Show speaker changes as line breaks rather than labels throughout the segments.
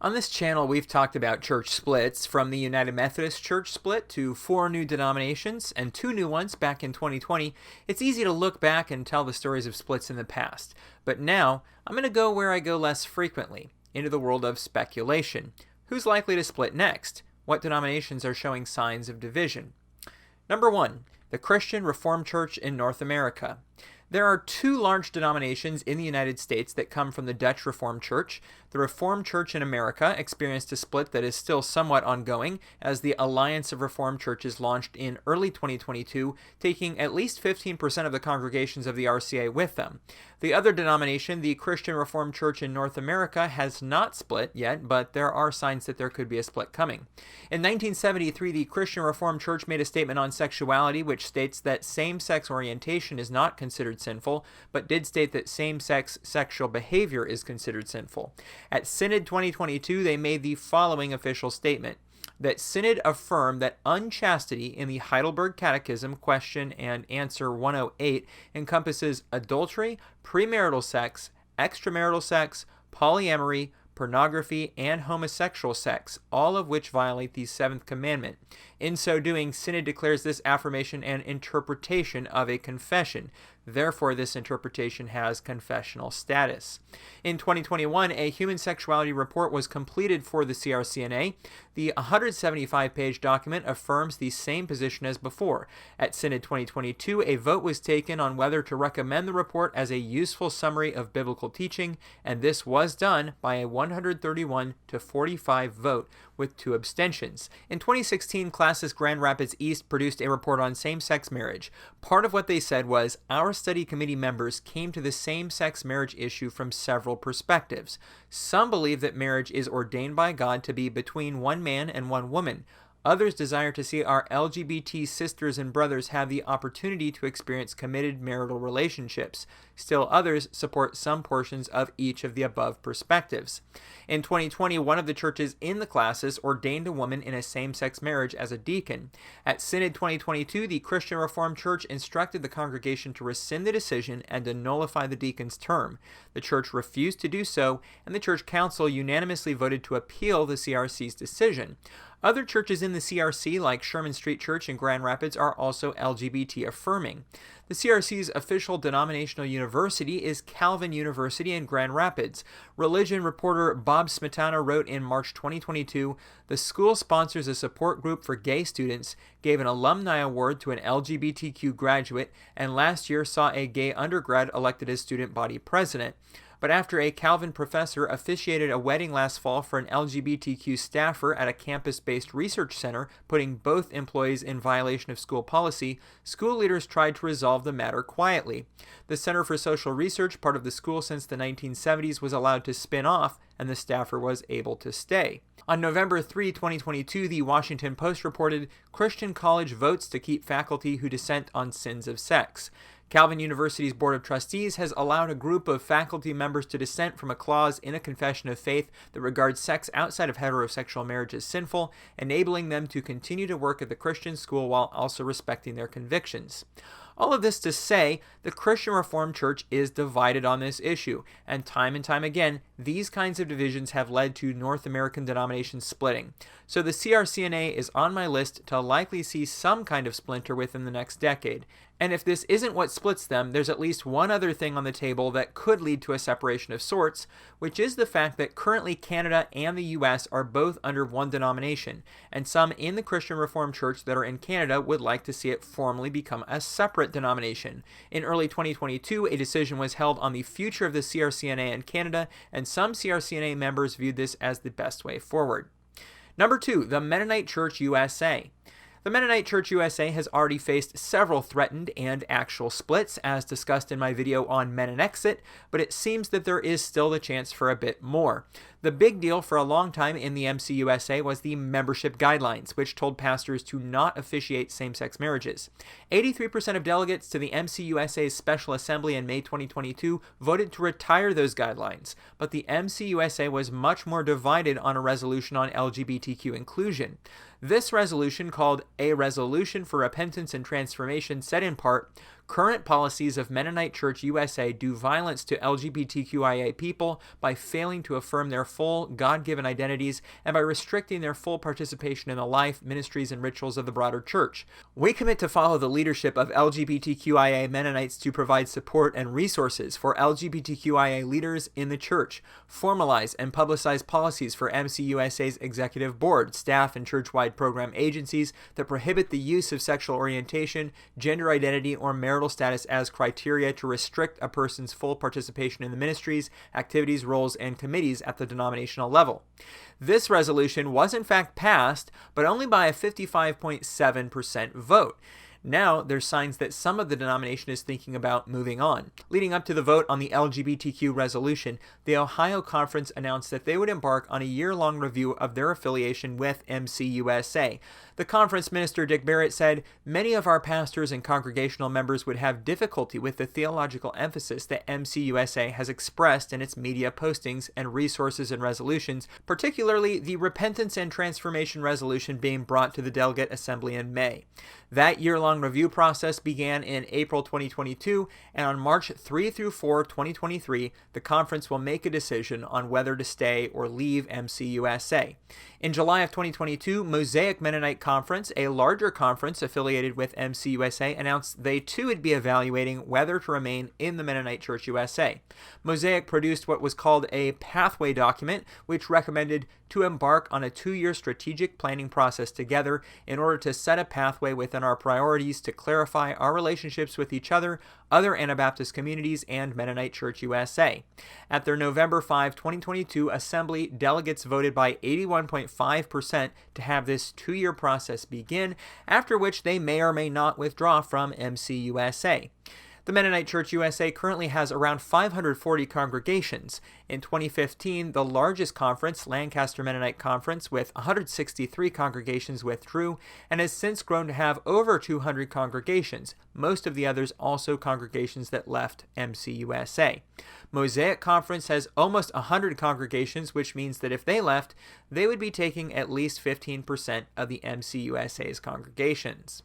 On this channel, we've talked about church splits, from the United Methodist Church split to 4 new denominations and 2 new ones back in 2020. It's easy to look back and tell the stories of splits in the past. But now, I'm going to go where I go less frequently, into the world of speculation. Who's likely to split next? What denominations are showing signs of division? Number 1, the Christian Reformed Church in North America. There are 2 large denominations in the United States that come from the Dutch Reformed Church. The Reformed Church in America experienced a split that is still somewhat ongoing, as the Alliance of Reformed Churches launched in early 2022, taking at least 15% of the congregations of the RCA with them. The other denomination, the Christian Reformed Church in North America, has not split yet, but there are signs that there could be a split coming. In 1973, the Christian Reformed Church made a statement on sexuality which states that same-sex orientation is not considered sinful, but did state that same-sex sexual behavior is considered sinful. At Synod 2022, they made the following official statement: that Synod affirmed that unchastity in the Heidelberg Catechism question and answer 108 encompasses adultery, premarital sex, extramarital sex, polyamory, pornography, and homosexual sex, all of which violate the 7th commandment. In so doing, Synod declares this affirmation an interpretation of a confession. Therefore, this interpretation has confessional status. In 2021, a human sexuality report was completed for the CRCNA. The 175-page document affirms the same position as before. At Synod 2022, a vote was taken on whether to recommend the report as a useful summary of biblical teaching, and this was done by a 131 to 45 vote, with 2 abstentions. In 2016, Classis Grand Rapids East produced a report on same-sex marriage. Part of what they said was, our study committee members came to the same-sex marriage issue from several perspectives. Some believe that marriage is ordained by God to be between one man and one woman. Others desire to see our LGBT sisters and brothers have the opportunity to experience committed marital relationships. Still others support some portions of each of the above perspectives. In 2020, one of the churches in the classes ordained a woman in a same-sex marriage as a deacon. At Synod 2022, the Christian Reformed Church instructed the congregation to rescind the decision and to nullify the deacon's term. The church refused to do so, and the church council unanimously voted to appeal the CRC's decision. Other churches in the CRC, like Sherman Street Church in Grand Rapids, are also LGBT affirming. The CRC's official denominational university is Calvin University in Grand Rapids. Religion reporter Bob Smetana wrote in March 2022, "The school sponsors a support group for gay students, gave an alumni award to an LGBTQ graduate, and last year saw a gay undergrad elected as student body president." But after a Calvin professor officiated a wedding last fall for an LGBTQ staffer at a campus-based research center, putting both employees in violation of school policy, school leaders tried to resolve the matter quietly. The Center for Social Research, part of the school since the 1970s, was allowed to spin off, and the staffer was able to stay. On November 3, 2022, the Washington Post reported, Christian college votes to keep faculty who dissent on sins of sex. Calvin University's Board of Trustees has allowed a group of faculty members to dissent from a clause in a confession of faith that regards sex outside of heterosexual marriage as sinful, enabling them to continue to work at the Christian school while also respecting their convictions. All of this to say, the Christian Reformed Church is divided on this issue, and time again, these kinds of divisions have led to North American denominations splitting. So the CRCNA is on my list to likely see some kind of splinter within the next decade. And if this isn't what splits them, there's at least one other thing on the table that could lead to a separation of sorts, which is the fact that currently Canada and the US are both under one denomination, and some in the Christian Reformed Church that are in Canada would like to see it formally become a separate denomination. In early 2022, a decision was held on the future of the CRCNA in Canada, and some CRCNA members viewed this as the best way forward. Number 2, the Mennonite Church USA. The Mennonite Church USA has already faced several threatened and actual splits, as discussed in my video on Mennonexit, but it seems that there is still the chance for a bit more. The big deal for a long time in the MCUSA was the membership guidelines, which told pastors to not officiate same-sex marriages. 83% of delegates to the MCUSA's Special Assembly in May 2022 voted to retire those guidelines, but the MCUSA was much more divided on a resolution on LGBTQ inclusion. This resolution, called A Resolution for Repentance and Transformation, said in part, Current policies of Mennonite Church USA do violence to LGBTQIA people by failing to affirm their full God-given identities and by restricting their full participation in the life, ministries, and rituals of the broader church. We commit to follow the leadership of LGBTQIA Mennonites to provide support and resources for LGBTQIA leaders in the church, formalize and publicize policies for MCUSA's executive board, staff, and church-wide program agencies that prohibit the use of sexual orientation, gender identity, or marital status as criteria to restrict a person's full participation in the ministries, activities, roles, and committees at the denominational level. This resolution was in fact passed, but only by a 55.7% vote. Now, there's signs that some of the denomination is thinking about moving on. Leading up to the vote on the LGBTQ resolution, the Ohio Conference announced that they would embark on a year-long review of their affiliation with MCUSA. The conference minister Dick Barrett said, "Many of our pastors and congregational members would have difficulty with the theological emphasis that MCUSA has expressed in its media postings and resources and resolutions, particularly the Repentance and Transformation resolution being brought to the Delegate Assembly in May." That year-long review process began in April 2022, and on March 3 through 4, 2023, the conference will make a decision on whether to stay or leave MCUSA. In July of 2022, Mosaic Mennonite Conference, a larger conference affiliated with MCUSA, announced they too would be evaluating whether to remain in the Mennonite Church USA. Mosaic produced what was called a pathway document, which recommended to embark on a 2-year strategic planning process together in order to set a pathway within our priorities to clarify our relationships with each other, other Anabaptist communities, and Mennonite Church USA. At their November 5, 2022 assembly, delegates voted by 81.5% to have this 2-year process begin, after which they may or may not withdraw from MCUSA. The Mennonite Church USA currently has around 540 congregations. In 2015, the largest conference, Lancaster Mennonite Conference, with 163 congregations, withdrew and has since grown to have over 200 congregations, most of the others also congregations that left MCUSA. Mosaic Conference has almost 100 congregations, which means that if they left, they would be taking at least 15% of the MCUSA's congregations.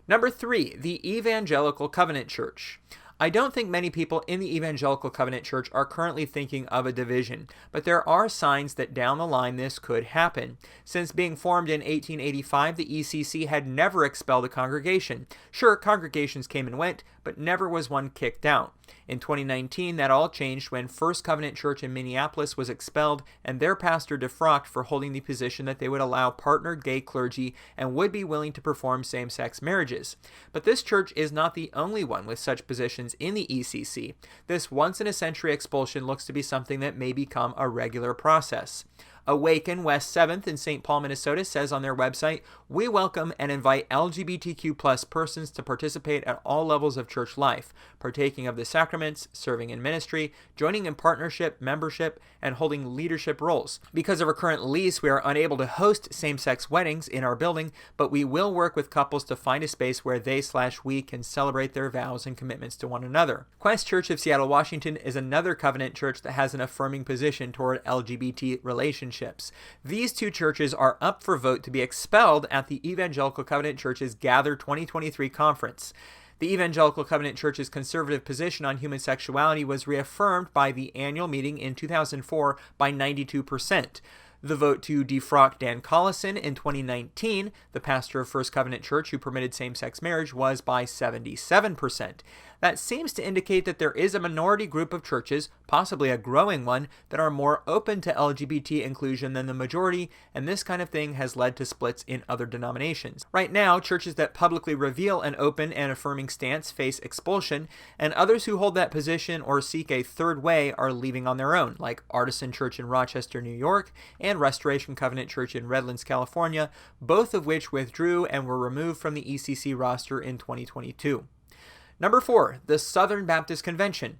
Number 3, the Evangelical Covenant Church. I don't think many people in the Evangelical Covenant Church are currently thinking of a division, but there are signs that down the line this could happen. Since being formed in 1885, the ECC had never expelled a congregation. Sure, congregations came and went, but never was one kicked out. In 2019, that all changed when First Covenant Church in Minneapolis was expelled and their pastor defrocked for holding the position that they would allow partnered gay clergy and would be willing to perform same-sex marriages. But this church is not the only one with such positions in the ECC. This once-in-a-century expulsion looks to be something that may become a regular process. Awaken West 7th in St. Paul, Minnesota says on their website, "We welcome and invite LGBTQ+ persons to participate at all levels of church life, partaking of the sacraments, serving in ministry, joining in partnership, membership, and holding leadership roles. Because of our current lease, we are unable to host same-sex weddings in our building, but we will work with couples to find a space where they/we can celebrate their vows and commitments to one another." Quest Church of Seattle, Washington is another covenant church that has an affirming position toward LGBT relationships. These two churches are up for vote to be expelled at the Evangelical Covenant Church's Gather 2023 conference. The Evangelical Covenant Church's conservative position on human sexuality was reaffirmed by the annual meeting in 2004 by 92%. The vote to defrock Dan Collison in 2019, the pastor of First Covenant Church who permitted same-sex marriage, was by 77%. That seems to indicate that there is a minority group of churches, possibly a growing one, that are more open to LGBT inclusion than the majority, and this kind of thing has led to splits in other denominations. Right now, churches that publicly reveal an open and affirming stance face expulsion, and others who hold that position or seek a third way are leaving on their own, like Artisan Church in Rochester, New York, and Restoration Covenant Church in Redlands, California, both of which withdrew and were removed from the ECC roster in 2022. Number 4, the Southern Baptist Convention.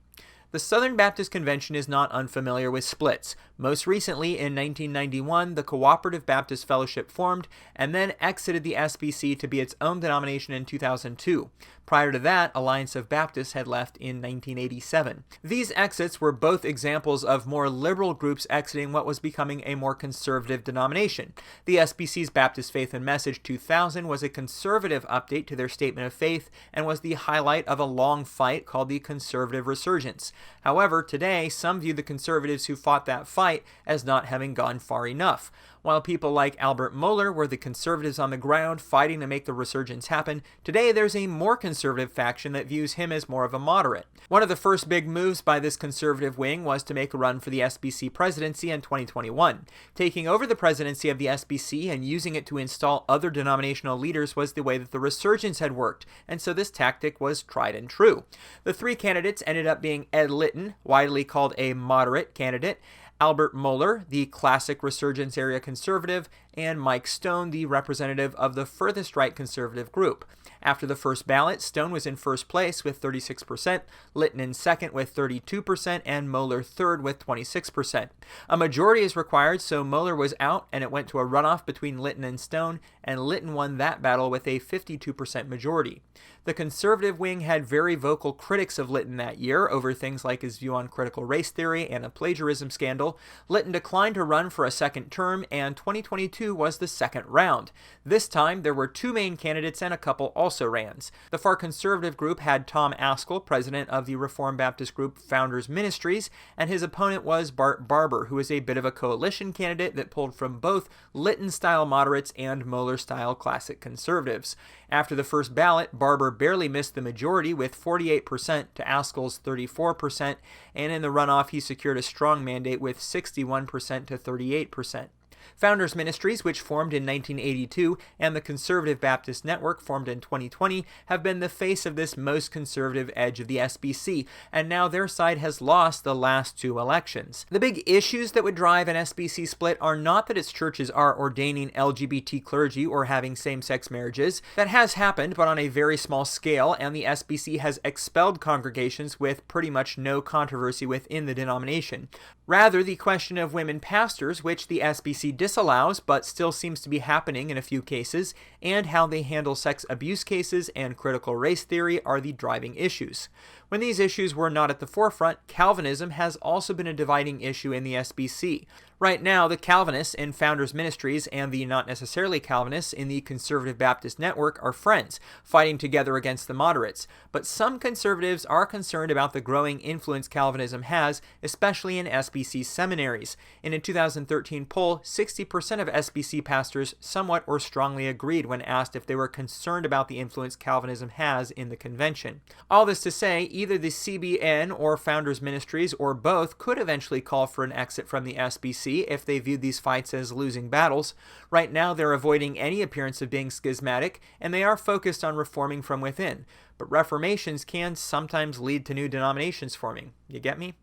The Southern Baptist Convention is not unfamiliar with splits. Most recently, in 1991, the Cooperative Baptist Fellowship formed and then exited the SBC to be its own denomination in 2002. Prior to that, Alliance of Baptists had left in 1987. These exits were both examples of more liberal groups exiting what was becoming a more conservative denomination. The SBC's Baptist Faith and Message 2000 was a conservative update to their statement of faith and was the highlight of a long fight called the conservative resurgence. However, today, some view the conservatives who fought that fight as not having gone far enough. While people like Albert Mohler were the conservatives on the ground fighting to make the resurgence happen, today there's a more conservative faction that views him as more of a moderate. One of the first big moves by this conservative wing was to make a run for the SBC presidency in 2021. Taking over the presidency of the SBC and using it to install other denominational leaders was the way that the resurgence had worked, and so this tactic was tried and true. The three candidates ended up being Ed Litton, widely called a moderate candidate, Albert Mohler, the classic resurgence area conservative, and Mike Stone, the representative of the furthest right conservative group. After the first ballot, Stone was in first place with 36%, Litton in second with 32%, and Mohler third with 26%. A majority is required, so Mohler was out, and it went to a runoff between Litton and Stone, and Litton won that battle with a 52% majority. The conservative wing had very vocal critics of Litton that year over things like his view on critical race theory and a plagiarism scandal. Litton declined to run for a second term, and 2022 was the second round. This time, there were two main candidates and a couple also-rans. The far conservative group had Tom Askell, president of the Reformed Baptist group Founders Ministries, and his opponent was Bart Barber, who is a bit of a coalition candidate that pulled from both Litton-style moderates and Mohler-style classic conservatives. After the first ballot, Barber barely missed the majority with 48% to Askell's 34%, and in the runoff he secured a strong mandate with 61% to 38%. Founders Ministries, which formed in 1982, and the Conservative Baptist Network, formed in 2020, have been the face of this most conservative edge of the SBC, and now their side has lost the last two elections. The big issues that would drive an SBC split are not that its churches are ordaining LGBT clergy or having same-sex marriages. That has happened, but on a very small scale, and the SBC has expelled congregations with pretty much no controversy within the denomination. Rather, the question of women pastors, which the SBC disallows but still seems to be happening in a few cases, and how they handle sex abuse cases and critical race theory are the driving issues. When these issues were not at the forefront, Calvinism has also been a dividing issue in the SBC. Right now, the Calvinists in Founders Ministries and the not necessarily Calvinists in the Conservative Baptist Network are friends, fighting together against the moderates. But some conservatives are concerned about the growing influence Calvinism has, especially in SBC seminaries. In a 2013 poll, 60% of SBC pastors somewhat or strongly agreed when asked if they were concerned about the influence Calvinism has in the convention. All this to say, either the CBN or Founders Ministries or both could eventually call for an exit from the SBC if they viewed these fights as losing battles. Right now, they're avoiding any appearance of being schismatic, and they are focused on reforming from within. But reformations can sometimes lead to new denominations forming. You get me?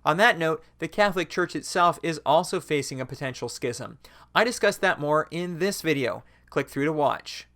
On that note, the Catholic Church itself is also facing a potential schism. I discussed that more in this video. Click through to watch.